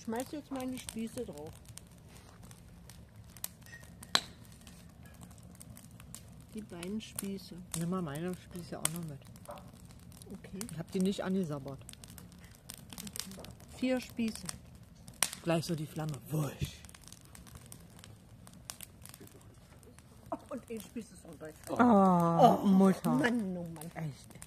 schmeiße jetzt meine Spieße drauf. Die beiden Spieße. Nimm mal meine Spieße auch noch mit. Okay. Ich habe die nicht angesabbert. 4 Spieße. Gleich so die Flamme. Wusch. Oh, und ein Spieß ist unreif. Oh, Mutter. Mann, oh Mann. Echt.